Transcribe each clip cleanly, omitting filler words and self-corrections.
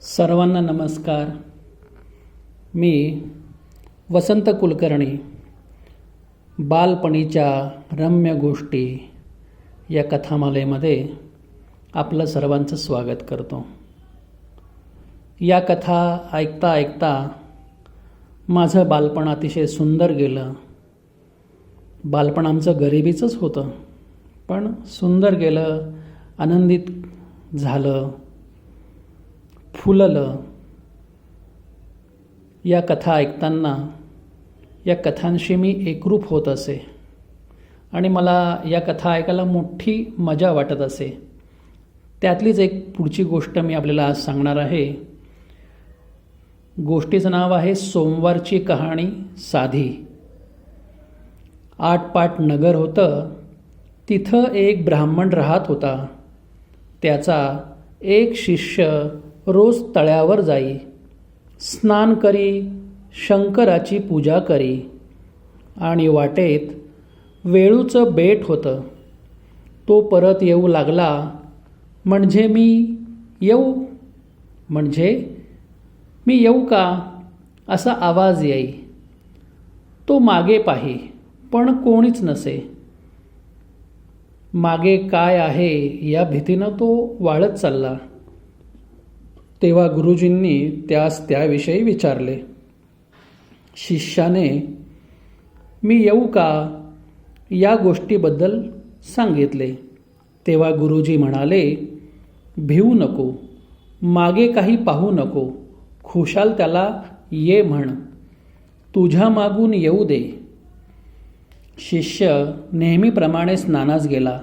सर्वांना नमस्कार. मी वसंत कुलकर्णी बालपणीच्या रम्य गोष्टी या कथामालेमध्ये आपलं सर्वांचं स्वागत करतो. या कथा ऐकता ऐकता माझं बालपण अतिशय सुंदर गेलं. बालपण आमचं गरिबीचंच होतं, पण सुंदर गेलं, आनंदित झालं, फुललं. या कथा ऐकताना या कथांशी मी एकरूप होत असे आणि मला या कथा ऐकायला मोठी मजा वाटत असे. त्यातलीच एक पुढची गोष्ट मी आपल्याला आज सांगणार आहे. गोष्टीचं नाव आहे सोमवारची कहाणी साधी. आटपाट नगर होतं. तिथं एक ब्राह्मण राहत होता. त्याचा एक शिष्य रोज तळ्यावर जाई, स्नान करी, शंकराची पूजा करी आणि वाटेत वेळूचं बेट होतं. तो परत येऊ लागला म्हणजे मी येऊ का असा आवाज येई. तो मागे पाही, पण कोणीच नसे. मागे काय आहे या भीतीनं तो वाळत चालला. तेव्हा गुरुजींनी त्यास त्याविषयी विचारले. शिष्याने मी येऊ का या गोष्टीबद्दल सांगितले. तेव्हा गुरुजी म्हणाले, भिवू नको, मागे काही पाहू नको, खुशाल त्याला ये म्हण, तुझ्या मागून येऊ दे. शिष्य नेहमीप्रमाणे स्नानास गेला.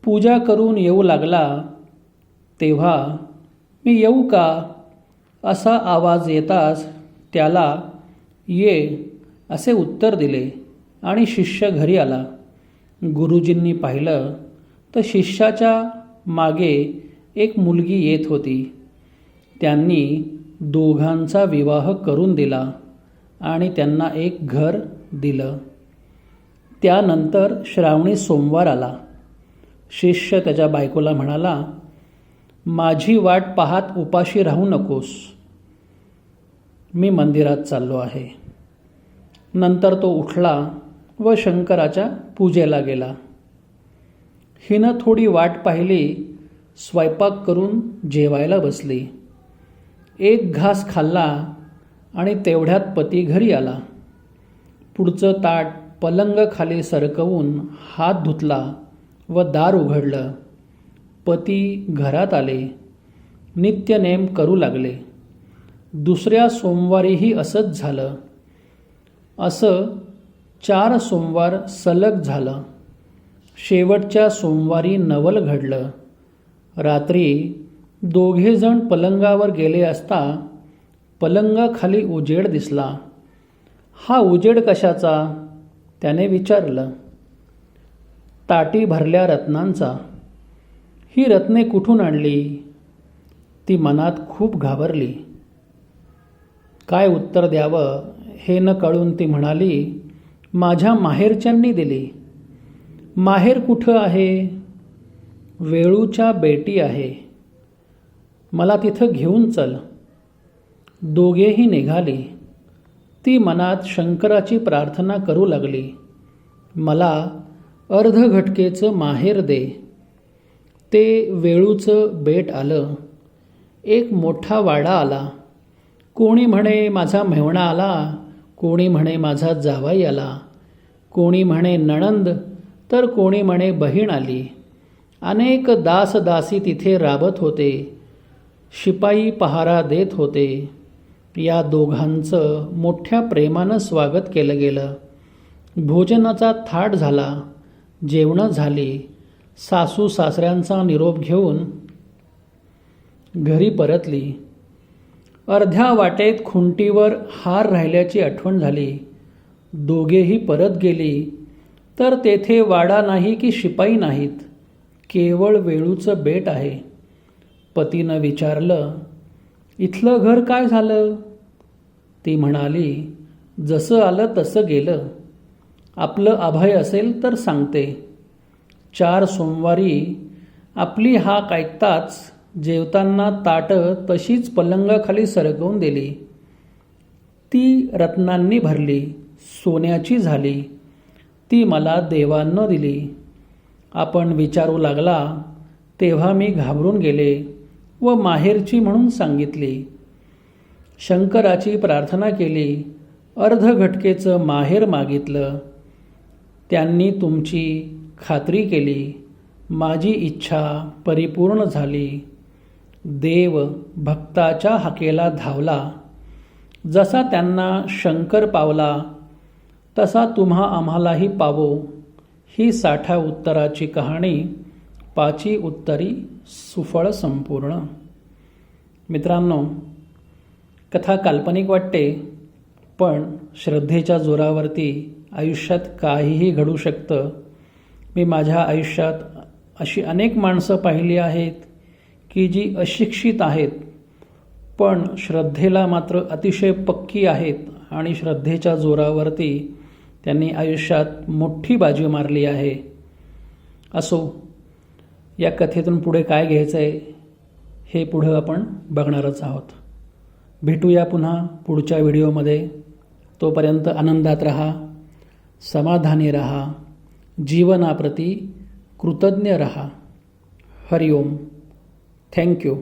पूजा करून येऊ लागला. तेव्हा मी येऊ का असा आवाज येताच त्याला ये असे उत्तर दिले आणि शिष्य घरी आला. गुरुजींनी पाहिलं तर शिष्याच्या मागे एक मुलगी येत होती. त्यांनी दोघांचा विवाह करून दिला आणि त्यांना एक घर दिलं. त्यानंतर श्रावणी सोमवार आला. शिष्य त्याच्या बायकोला म्हणाला, माझी वाट पाहत उपाशी राहू नकोस, मी मंदिरात चाललो आहे. नंतर तो उठला व शंकराच्या पूजेला गेला. हिनं थोडी वाट पाहिली. स्वयंपाक करून जेवायला बसली. एक घास खाल्ला आणि तेवढ्यात पती घरी आला. पुढचं ताट पलंग खाली सरकवून हात धुतला व दार उघडलं. पती घरात आले. नित्यनेम करू लागले. दुसऱ्या सोमवारीही असंच झालं. असं 4 सोमवार सलग झालं. शेवटच्या सोमवारी नवल घडलं. रात्री दोघेजण पलंगावर गेले असता पलंगाखाली उजेड दिसला. हा उजेड कशाचा त्याने विचारलं. ताटी भरल्या रत्नांचा. ही रत्ने कुठून आणली? ती मनात खूप घाबरली. काय उत्तर द्यावं हे न कळून ती म्हणाली, माझ्या माहेरच्यांनी दिली. माहेर कुठं आहे? वेळूच्या बेटी आहे. मला तिथं घेऊन चल. दोघेही निघाली. ती मनात शंकराची प्रार्थना करू लागली, मला अर्धघटकेचं माहेर दे. ते वेळूचं बेट आलं. एक मोठा वाडा आला. कोणी म्हणे माझा मेव्हणा आला, कोणी म्हणे माझा जावाई आला, कोणी म्हणे नणंद, तर कोणी म्हणे बहीण आली. अनेक दासदासी तिथे राबत होते. शिपाई पहारा देत होते. या दोघांचं मोठ्या प्रेमानं स्वागत केलं गेलं. भोजनाचा थाट झाला. जेवणं झाली. सासू सासऱ्यांचा निरोप घेऊन घरी परतली. अर्ध्या वाटेत खुंटीवर हार राहिल्याची आठवण झाली. दोघेही परत गेली तर तेथे वाडा नाही की शिपाई नाहीत, केवळ वेळूचं बेट आहे. पतीनं विचारलं, इथलं घर काय झालं? ती म्हणाली, जसं आलं तसं गेलं. आपलं अभय असेल तर सांगते. 4 सोमवारी आपली हाक ऐकताच जेवताना ताटं तशीच पलंगाखाली सरकवून दिली. ती रत्नांनी भरली, सोन्याची झाली. ती मला देवानं दिली. आपण विचारू लागला तेव्हा मी घाबरून गेले व माहेरची म्हणून सांगितली. शंकराची प्रार्थना केली. अर्धघटकेचं माहेर मागितलं. त्यांनी तुमची खात्री केली. माझी इच्छा परिपूर्ण झाली. देव भक्ताच्या हाकेला धावला. जसा त्यांना शंकर पावला तसा तुम्हा आम्हालाही पावो. ही 60 उत्तराची कहाणी 5 उत्तरी सुफळ संपूर्ण. मित्रांनो, कथा काल्पनिक वाटते, पण श्रद्धेच्या जोरावरती आयुष्यात काहीही घडू शकतं. मी माझ्या आयुष्यात अशी अनेक माणसं पाहिली आहेत की जी अशिक्षित आहेत, पण श्रद्धेला मात्र अतिशय पक्की आहेत आणि श्रद्धेच्या जोरावरती त्यांनी आयुष्यात मोठी बाजी मारली आहे. असो, या कथेतून पुढे काय घ्यायचं आहे हे पुढं आपण बघणारच आहोत. भेटूया पुन्हा पुढच्या व्हिडिओमध्ये. तोपर्यंत आनंदात रहा, समाधानी रहा, जीवनाप्रती कृतज्ञ रहा. हरिओम. थँक्यू.